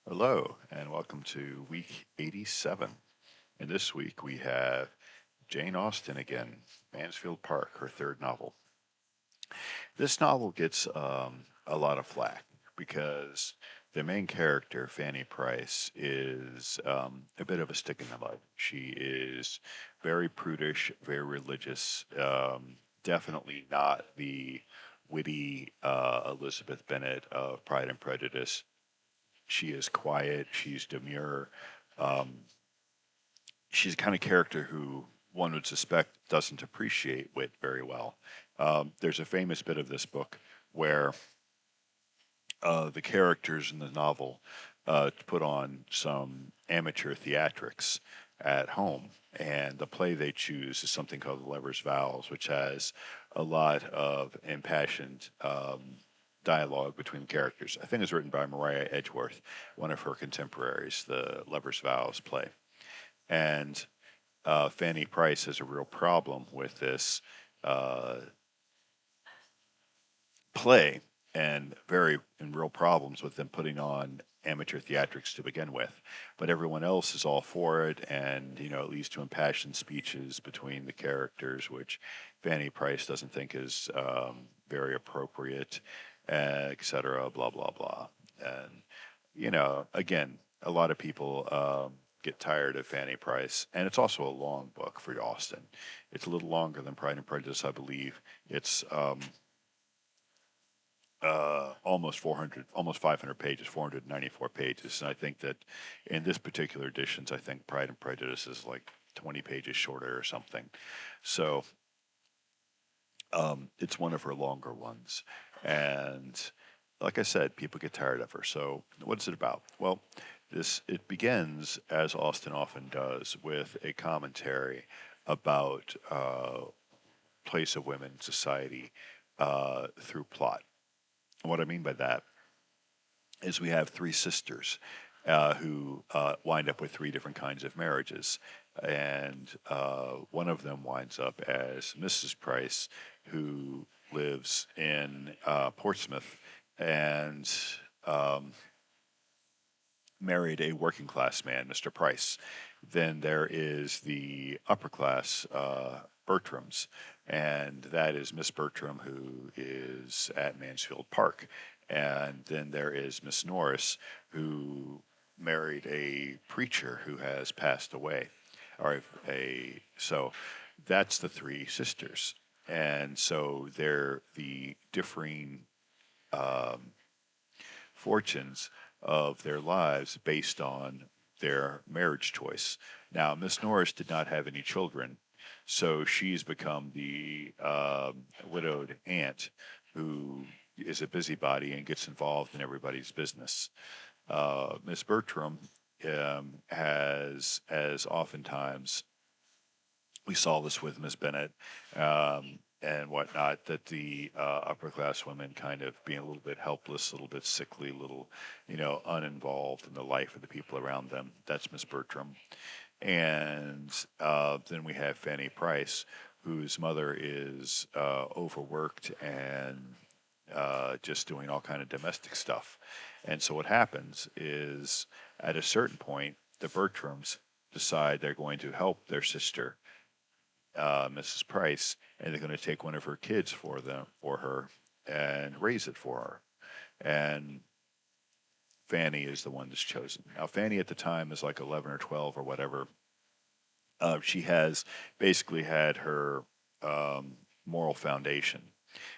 Hello, and welcome to week 87. And this week we have Jane Austen again, Mansfield Park, her third novel. This novel gets a lot of flack because the main character, Fanny Price, is a bit of a stick in the mud. She is very prudish, very religious, definitely not the witty Elizabeth Bennet of Pride and Prejudice. She is quiet, she's demure. Um, she's the kind of character who one would suspect doesn't appreciate wit very well. There's a famous bit of this book where the characters in the novel put on some amateur theatrics at home. And the play they choose is something called The Lover's Vows, which has a lot of impassioned dialogue between the characters. I think it's written by Maria Edgeworth, one of her contemporaries, the Lover's Vows play. And Fanny Price has a real problem with this uh, play and very and real problems with them putting on amateur theatrics to begin with. But everyone else is all for it, and it leads to impassioned speeches between the characters, which Fanny Price doesn't think is very appropriate, etc. Blah blah blah. And again, a lot of people get tired of Fanny Price, and it's also a long book for Austen. It's a little longer than Pride and Prejudice, I believe. It's almost 400, almost 500 pages, 494 pages. And I think that in this particular editions, I think Pride and Prejudice is like 20 pages shorter or something. So it's one of her longer ones. And like I said, people get tired of her. So what's it about? Well, it begins, as Austen often does, with a commentary about place of women in society through plot. And what I mean by that is we have three sisters who wind up with three different kinds of marriages. And one of them winds up as Mrs. Price, who lives in Portsmouth and um, married a working class man, Mr. Price. Then there is the upper class Bertrams, and that is Miss Bertram, who is at Mansfield Park. And then there is Miss Norris, who married a preacher who has passed away. Or so that's the three sisters. And so they're the differing um, fortunes of their lives based on their marriage choice. Now, Miss Norris did not have any children, so she's become the widowed aunt who is a busybody and gets involved in everybody's business. Miss Bertram has, as oftentimes we saw this with Miss Bennett and whatnot, that the upper class women kind of being a little bit helpless, a little bit sickly, a little, uninvolved in the life of the people around them. That's Miss Bertram. And then we have Fanny Price, whose mother is overworked and just doing all kind of domestic stuff. And so what happens is, at a certain point, the Bertrams decide they're going to help their sister Mrs. Price, and they're going to take one of her kids for her and raise it for her. And Fanny is the one that's chosen. Now, Fanny at the time is like 11 or 12 or whatever. She has basically had her moral foundation,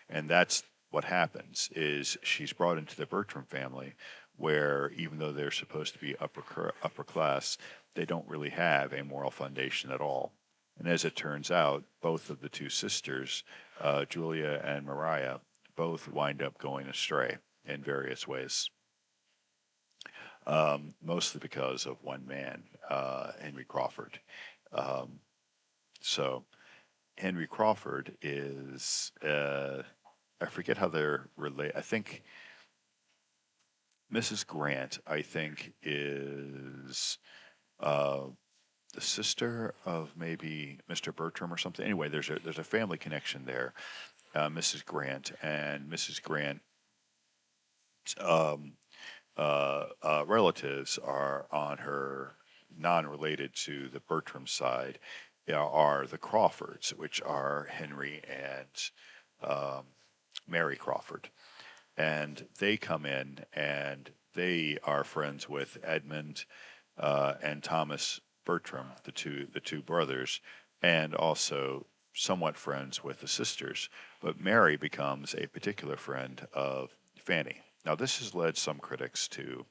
and that's what happens is she's brought into the Bertram family, where even though they're supposed to be upper class, they don't really have a moral foundation at all. And as it turns out, both of the two sisters, Julia and Maria, both wind up going astray in various ways, mostly because of one man, Henry Crawford. Um, so Henry Crawford is, I forget how they're related. I think Mrs. Grant, I think, is uh, the sister of maybe Mr. Bertram or something. Anyway, there's a family connection there. Mrs. Grant and Mrs. Grant um, relatives are on her, non-related to the Bertram side, are the Crawfords, which are Henry and Mary Crawford. And they come in and they are friends with Edmund and Thomas Bertram, the two brothers, and also somewhat friends with the sisters. But Mary becomes a particular friend of Fanny. Now, this has led some critics to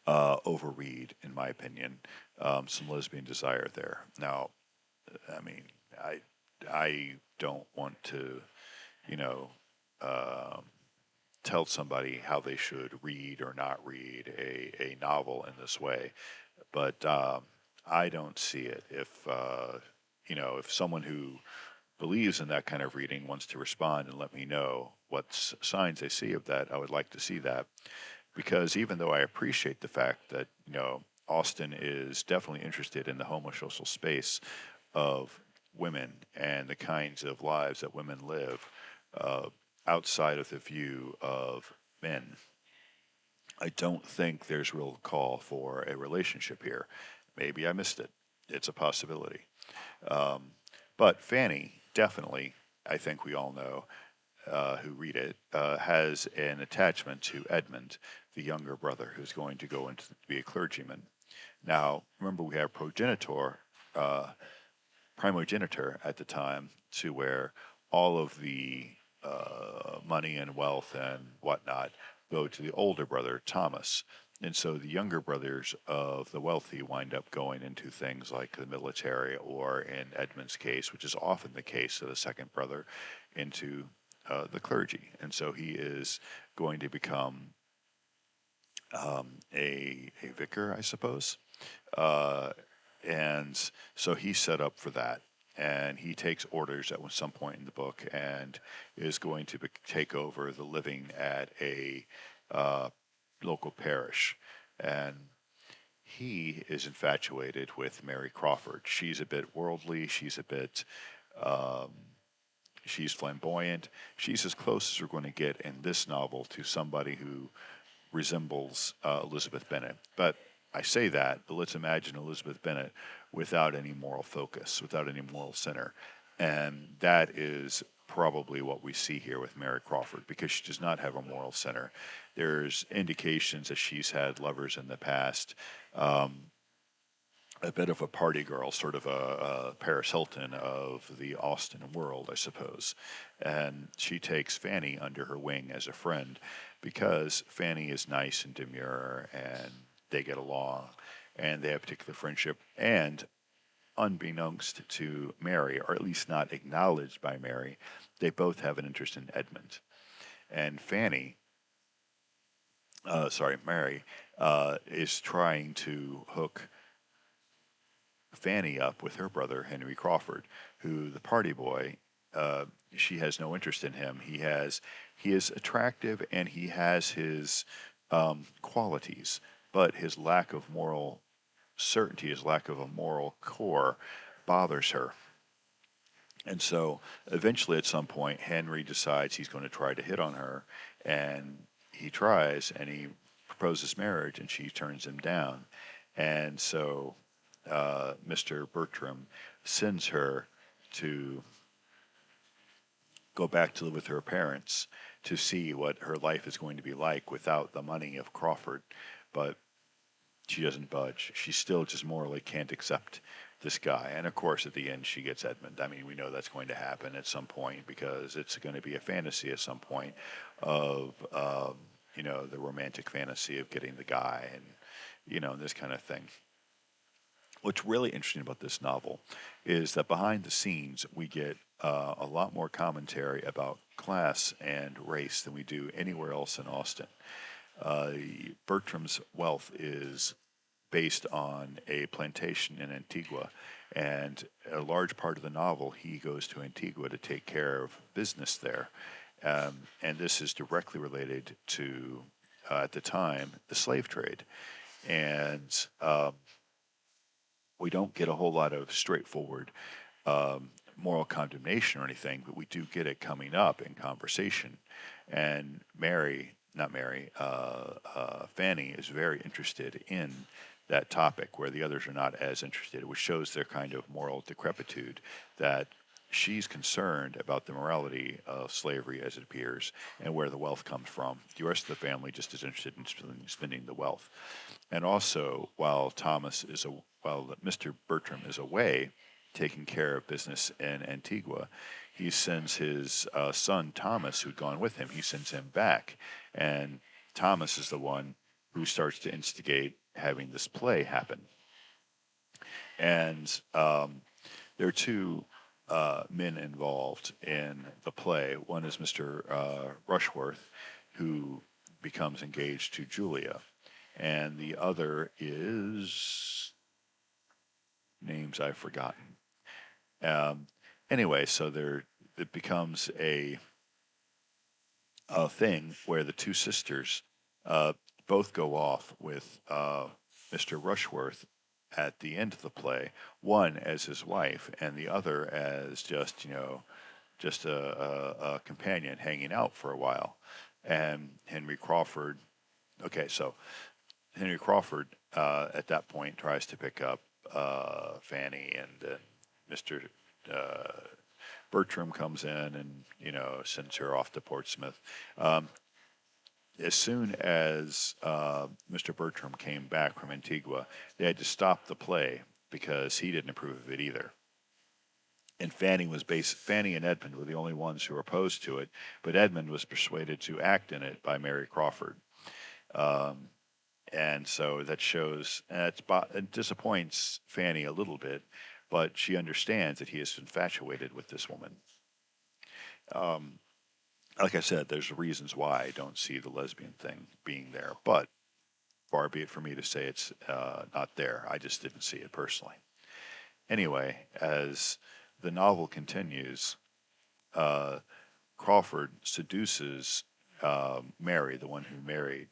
overread, in my opinion, some lesbian desire there. Now, I mean, I don't want to, you know, um tell somebody how they should read or not read a novel in this way, but I don't see it. If someone who believes in that kind of reading wants to respond and let me know what signs they see of that, I would like to see that. Because even though I appreciate the fact that, Austen is definitely interested in the homosocial space of women and the kinds of lives that women live uh, outside of the view of men, I don't think there's real call for a relationship here. Maybe I missed it. It's a possibility. Um, but Fanny, definitely, I think we all know who read it, has an attachment to Edmund, the younger brother, who's going to go into to be a clergyman. Now, remember, we have uh, primogenitor at the time, to where all of the money and wealth and whatnot go to the older brother, Thomas. And so the younger brothers of the wealthy wind up going into things like the military, or in Edmund's case, which is often the case of the second brother, into the clergy. And so he is going to become a vicar, I suppose. Uh, and so he's set up for that. And he takes orders at some point in the book and is going to take over the living at a uh, local parish. And he is infatuated with Mary Crawford. She's a bit worldly. Um, she's flamboyant. She's as close as we're going to get in this novel to somebody who resembles Elizabeth Bennet. But I say that, but let's imagine Elizabeth Bennet without any moral focus, without any moral center. And that is probably what we see here with Mary Crawford, because she does not have a moral center. There's indications that she's had lovers in the past. Um, a bit of a party girl, sort of a Paris Hilton of the Austen world, I suppose. And she takes Fanny under her wing as a friend because Fanny is nice and demure and they get along and they have a particular friendship. And unbeknownst to Mary, or at least not acknowledged by Mary, they both have an interest in Edmund. And Mary, is trying to hook Fanny up with her brother Henry Crawford, who the party boy. She has no interest in him. He is attractive and he has his qualities, but his lack of moral certainty, his lack of a moral core, bothers her. And so eventually, at some point, Henry decides he's going to try to hit on her, and he tries and he proposes marriage, and she turns him down. And so Mr. Bertram sends her to go back to live with her parents to see what her life is going to be like without the money of Crawford. But she doesn't budge. She still just morally can't accept this guy. And of course, at the end, she gets Edmund. I mean, we know that's going to happen at some point because it's going to be a fantasy at some point of, the romantic fantasy of getting the guy and, this kind of thing. What's really interesting about this novel is that behind the scenes, we get a lot more commentary about class and race than we do anywhere else in Austen. Uh, Bertram's wealth is based on a plantation in Antigua, and a large part of the novel, he goes to Antigua to take care of business there. And this is directly related to, at the time, the slave trade. And we don't get a whole lot of straightforward moral condemnation or anything, but we do get it coming up in conversation. And Mary not Mary, Fanny is very interested in that topic where the others are not as interested, which shows their kind of moral decrepitude, that she's concerned about the morality of slavery as it appears and where the wealth comes from. The rest of the family just is interested in spending the wealth. And also, while Mr. Bertram is away taking care of business in Antigua, he sends his son Thomas, who'd gone with him, he sends him back. And Thomas is the one who starts to instigate having this play happen. And there are two men involved in the play. One is Mr. Rushworth, who becomes engaged to Julia, and the other is names I've forgotten. Um, anyway, so it becomes a thing where the two sisters uh, both go off with Mr. Rushworth at the end of the play, one as his wife and the other as just a companion hanging out for a while. And Henry Crawford, okay, so Henry Crawford at that point tries to pick up Fanny, and Mr. Uh, Bertram comes in and sends her off to Portsmouth. Um, as soon as Mr. Bertram came back from Antigua, they had to stop the play because he didn't approve of it either. And Fanny and Edmund were the only ones who were opposed to it, but Edmund was persuaded to act in it by Mary Crawford. Um, and so that shows, and it disappoints Fanny a little bit, but she understands that he is infatuated with this woman. Um, like I said, there's reasons why I don't see the lesbian thing being there, but far be it for me to say it's not there. I just didn't see it personally. Anyway, as the novel continues, uh, Crawford seduces Mary, the one who married,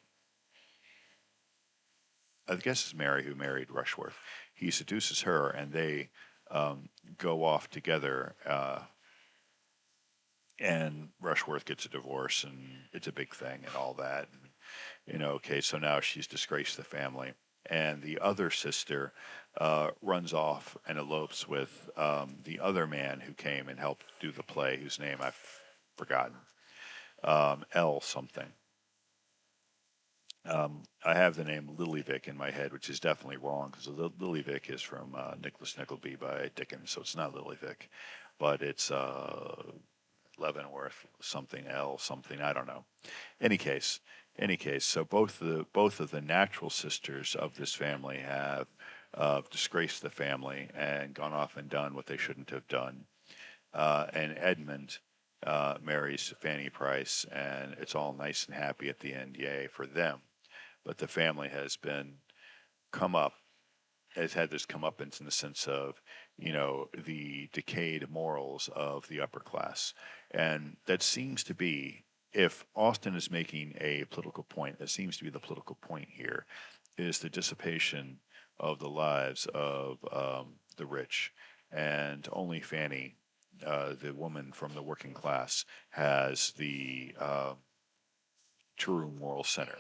I guess it's Mary who married Rushworth. He seduces her, and they um, go off together. And Rushworth gets a divorce, and it's a big thing, and all that. And, okay, so now she's disgraced the family, and the other sister runs off and elopes with the other man who came and helped do the play, whose name I've forgotten, L something. I have the name Lilyvick in my head, which is definitely wrong because Lilyvick is from Nicholas Nickleby by Dickens, so it's not Lilyvick, but it's Leavenworth something L something, I don't know. Any case, any case. So both of the natural sisters of this family have disgraced the family and gone off and done what they shouldn't have done. And Edmund marries Fanny Price, and it's all nice and happy at the end. Yay for them! But the family come up has had this comeuppance in the sense of, the decayed morals of the upper class. And that seems to be, if Austen is making a political point, that seems to be the political point here, is the dissipation of the lives of the rich. And only Fanny, the woman from the working class, has the true moral center.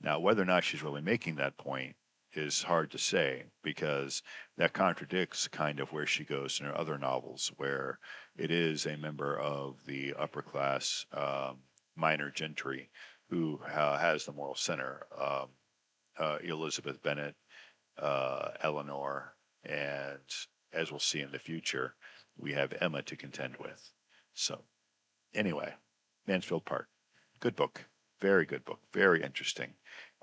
Now, whether or not she's really making that point is hard to say because that contradicts kind of where she goes in her other novels, where it is a member of the upper class minor gentry who has the moral center. Elizabeth Bennet, Eleanor, and as we'll see in the future, we have Emma to contend with. So, anyway, Mansfield Park, good book, very good book, very interesting.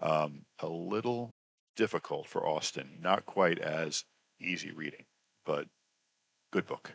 A little difficult for Austen, not quite as easy reading, but good book.